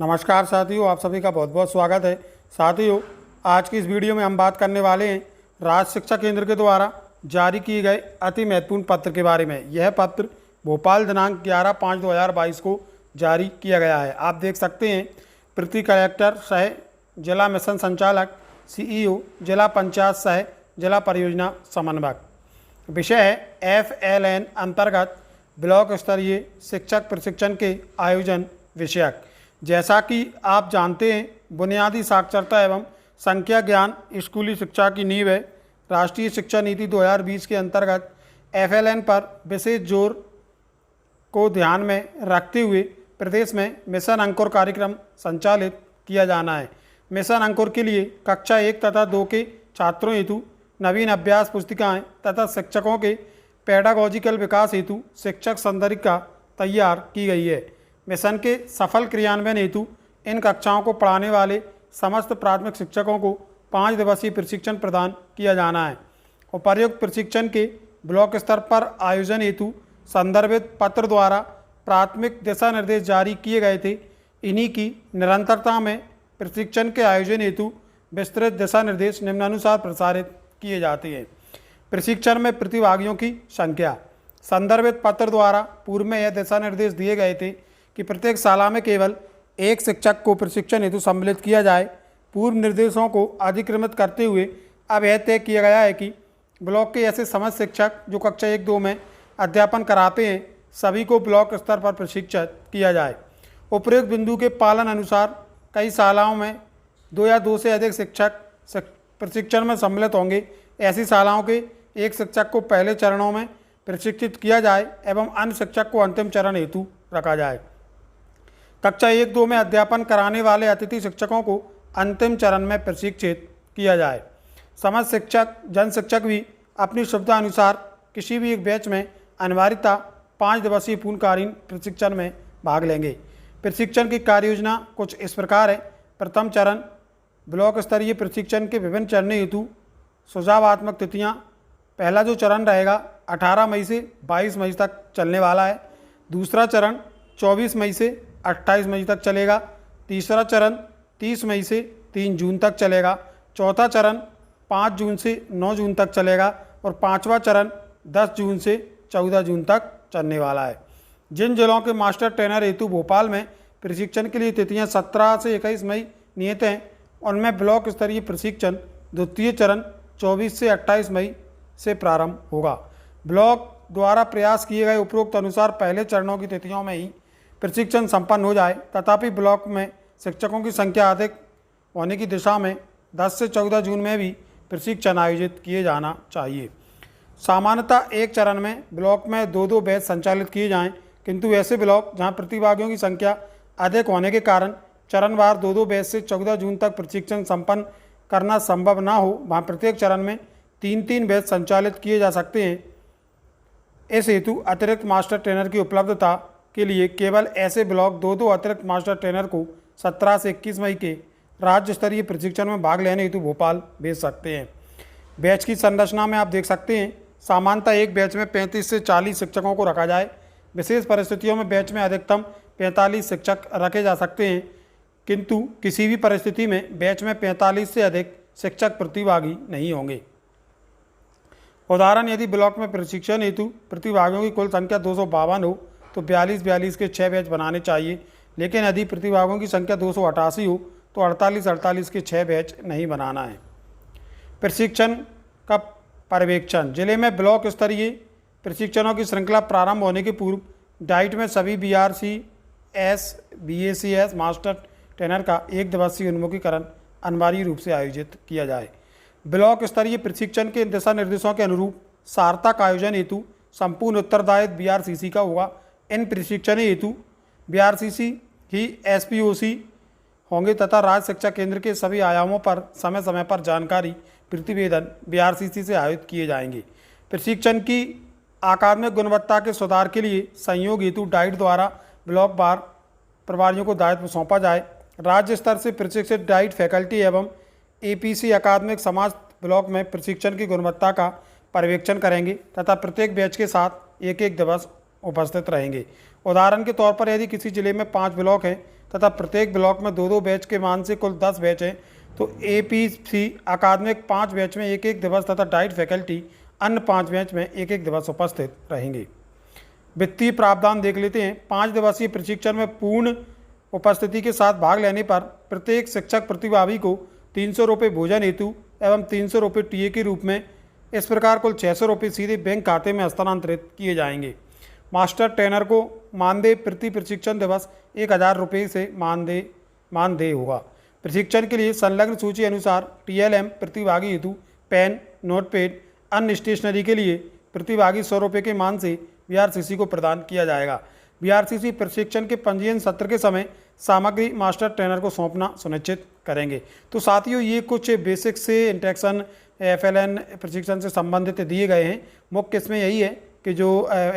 नमस्कार साथियों, आप सभी का बहुत बहुत स्वागत है। साथियों, आज की इस वीडियो में हम बात करने वाले हैं राज्य शिक्षा केंद्र के द्वारा जारी किए गए अति महत्वपूर्ण पत्र के बारे में। यह पत्र भोपाल दिनांक 11/5/2022 को जारी किया गया है। आप देख सकते हैं, प्रति कलेक्टर सह जिला मिशन संचालक, सीईओ, जिला पंचायत सह जिला परियोजना समन्वयक। विषय है FLN अंतर्गत ब्लॉक स्तरीय शिक्षक प्रशिक्षण के आयोजन विषयक। जैसा कि आप जानते हैं, बुनियादी साक्षरता एवं संख्या ज्ञान स्कूली शिक्षा की नींव है। राष्ट्रीय शिक्षा नीति 2020 के अंतर्गत FLN पर विशेष जोर को ध्यान में रखते हुए प्रदेश में मिशन अंकुर कार्यक्रम संचालित किया जाना है। मिशन अंकुर के लिए कक्षा 1 तथा 2 के छात्रों हेतु नवीन अभ्यास पुस्तिकाएं तथा शिक्षकों के पेडागोजिकल विकास हेतु शिक्षक संदर्भिका तैयार की गई है। मिशन के सफल क्रियान्वयन हेतु इन कक्षाओं को पढ़ाने वाले समस्त प्राथमिक शिक्षकों को 5 दिवसीय प्रशिक्षण प्रदान किया जाना है। उपर्युक्त प्रशिक्षण के ब्लॉक स्तर पर आयोजन हेतु संदर्भित पत्र द्वारा प्राथमिक दिशा निर्देश जारी किए गए थे। इन्हीं की निरंतरता में प्रशिक्षण के आयोजन हेतु विस्तृत दिशा निर्देश निम्नानुसार प्रसारित किए जाते हैं। प्रशिक्षण में प्रतिभागियों की संख्या। संदर्भित पत्र द्वारा पूर्व में यह दिशा निर्देश दिए गए थे कि प्रत्येक शाला में केवल एक शिक्षक को प्रशिक्षण हेतु सम्मिलित किया जाए। पूर्व निर्देशों को अधिक्रमित करते हुए अब यह तय किया गया है कि ब्लॉक के ऐसे समस्त शिक्षक जो कक्षा 1-2 में अध्यापन कराते हैं, सभी को ब्लॉक स्तर पर प्रशिक्षित किया जाए। उपरोक्त बिंदु के पालन अनुसार कई शालाओं में 2 या 2 से अधिक शिक्षक प्रशिक्षण में सम्मिलित होंगे। ऐसी शालाओं के एक शिक्षक को पहले चरणों में प्रशिक्षित किया जाए एवं अन्य शिक्षक को अंतिम चरण हेतु रखा जाए। कक्षा 1-2 में अध्यापन कराने वाले अतिथि शिक्षकों को अंतिम चरण में प्रशिक्षित किया जाए। समस्त शिक्षक जन शिक्षक भी अपनी सुविधा अनुसार किसी भी एक बैच में अनिवार्यता 5 दिवसीय पूर्णकालीन प्रशिक्षण में भाग लेंगे। प्रशिक्षण की कार्य योजना कुछ इस प्रकार है। प्रथम चरण ब्लॉक स्तरीय प्रशिक्षण के विभिन्न चरण हेतु सुझावात्मक तिथियाँ। पहला जो चरण रहेगा 18 मई से 22 मई तक चलने वाला है। दूसरा चरण 24 मई से 28 मई तक चलेगा। तीसरा चरण 30 मई से 3 जून तक चलेगा। चौथा चरण 5 जून से 9 जून तक चलेगा और पांचवा चरण 10 जून से 14 जून तक चलने वाला है। जिन जिलों के मास्टर ट्रेनर हेतु भोपाल में प्रशिक्षण के लिए तिथियां 17 से 21 मई नियत हैं, उनमें ब्लॉक स्तरीय प्रशिक्षण द्वितीय चरण 24 से 28 मई से प्रारंभ होगा। ब्लॉक द्वारा प्रयास किए गए उपरोक्त अनुसार पहले चरणों की तिथियों में ही प्रशिक्षण संपन्न हो जाए। तथापि ब्लॉक में शिक्षकों की संख्या अधिक होने की दिशा में 10 से 14 जून में भी प्रशिक्षण आयोजित किए जाना चाहिए। सामान्यतः एक चरण में ब्लॉक में 2-2 बैच संचालित किए जाएं, किंतु ऐसे ब्लॉक जहां प्रतिभागियों की संख्या अधिक होने के कारण चरणवार 2-2 बैच से 14 जून तक प्रशिक्षण संपन्न करना संभव ना हो, वहाँ प्रत्येक चरण में 3-3 बैच संचालित किए जा सकते हैं। इस हेतु अतिरिक्त मास्टर ट्रेनर की उपलब्धता के लिए केवल ऐसे ब्लॉक 2-2 अतिरिक्त मास्टर ट्रेनर को 17 से 21 मई के राज्य स्तरीय प्रशिक्षण में भाग लेने हेतु भोपाल भेज सकते हैं। बैच की संरचना में आप देख सकते हैं, सामान्यतः एक बैच में 35 से 40 शिक्षकों को रखा जाए। विशेष परिस्थितियों में बैच में अधिकतम 45 शिक्षक रखे जा सकते हैं, किंतु किसी भी परिस्थिति में बैच में 45 से अधिक शिक्षक प्रतिभागी नहीं होंगे। उदाहरण, यदि ब्लॉक में प्रशिक्षण हेतु प्रतिभागियों की कुल संख्या 252 हो तो 42-42 के 6 बैच बनाने चाहिए। लेकिन यदि प्रतिभागियों की संख्या 288 हो तो 48-48 के 6 बैच नहीं बनाना है। प्रशिक्षण का पर्यवेक्षण। जिले में ब्लॉक स्तरीय प्रशिक्षणों की श्रृंखला प्रारंभ होने के पूर्व डाइट में सभी BRCS BACS मास्टर ट्रेनर का 1 दिवसीय उन्मुखीकरण अनिवार्य रूप से आयोजित किया जाए। ब्लॉक स्तरीय प्रशिक्षण के दिशा निर्देशों के अनुरूप सार्थक आयोजन हेतु संपूर्ण उत्तरदायित्व BRCC का होगा। इन प्रशिक्षण हेतु BRCC ही SPOC होंगे तथा राज्य शिक्षा केंद्र के सभी आयामों पर समय समय पर जानकारी प्रतिवेदन BRCC से आयोजित किए जाएंगे। प्रशिक्षण की अकादमिक गुणवत्ता के सुधार के लिए संयोग हेतु डाइट द्वारा ब्लॉक बार प्रभारियों को दायित्व सौंपा जाए। राज्य स्तर से प्रशिक्षित डाइट फैकल्टी एवं APC अकादमिक समाज ब्लॉक में प्रशिक्षण की गुणवत्ता का पर्यवेक्षण करेंगे तथा प्रत्येक बैच के साथ 1-1 दिवस उपस्थित रहेंगे। उदाहरण के तौर पर यदि किसी जिले में 5 ब्लॉक हैं तथा प्रत्येक ब्लॉक में 2-2 बैच के मान से कुल 10 बैच हैं। तो APC अकादमिक 5 बैच में 1-1 दिवस तथा डाइट फैकल्टी अन्य 5 बैच में 1-1 दिवस उपस्थित रहेंगे। वित्तीय प्रावधान देख लेते हैं। 5 दिवसीय प्रशिक्षण में पूर्ण उपस्थिति के साथ भाग लेने पर प्रत्येक शिक्षक प्रतिभागी को 300 रुपये भोजन हेतु एवं 300 रुपये टीए के रूप में इस प्रकार कुल 600 रुपये सीधे बैंक खाते में हस्तांतरित किए जाएंगे। मास्टर ट्रेनर को मानदेय प्रति प्रशिक्षण दिवस 1000 रुपये से मानदेय होगा। प्रशिक्षण के लिए संलग्न सूची अनुसार TLM प्रतिभागी हेतु पेन, नोटपैड, अन्य स्टेशनरी के लिए प्रतिभागी 100 रुपये के मान से BRCC को प्रदान किया जाएगा। BRCC प्रशिक्षण के पंजीयन सत्र के समय सामग्री मास्टर ट्रेनर को सौंपना सुनिश्चित करेंगे। तो साथियों, ये कुछ बेसिक से इंटेक्शन FLN प्रशिक्षण से संबंधित दिए गए हैं। मुख्य इसमें यही है कि जो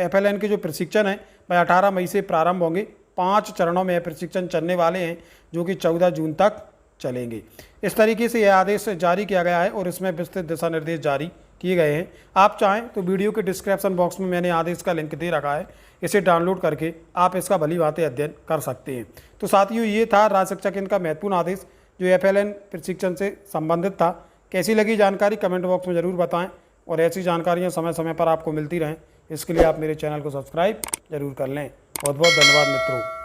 FLN के जो प्रशिक्षण है वह 18 मई से प्रारंभ होंगे। 5 चरणों में यह प्रशिक्षण चलने वाले हैं जो कि 14 जून तक चलेंगे। इस तरीके से यह आदेश जारी किया गया है और इसमें विस्तृत दिशा निर्देश जारी किए गए हैं। आप चाहें तो वीडियो के डिस्क्रिप्शन बॉक्स में मैंने आदेश का लिंक दे रखा है, इसे डाउनलोड करके आप इसका भली भांति अध्ययन कर सकते हैं। तो साथियों, ये था राज्य शिक्षा केंद्र का महत्वपूर्ण आदेश जो FLN प्रशिक्षण से संबंधित था। कैसी लगी जानकारी कमेंट बॉक्स में ज़रूर बताएं और ऐसी जानकारियाँ समय समय पर आपको मिलती रहें, इसके लिए आप मेरे चैनल को सब्सक्राइब जरूर कर लें। बहुत बहुत धन्यवाद मित्रों।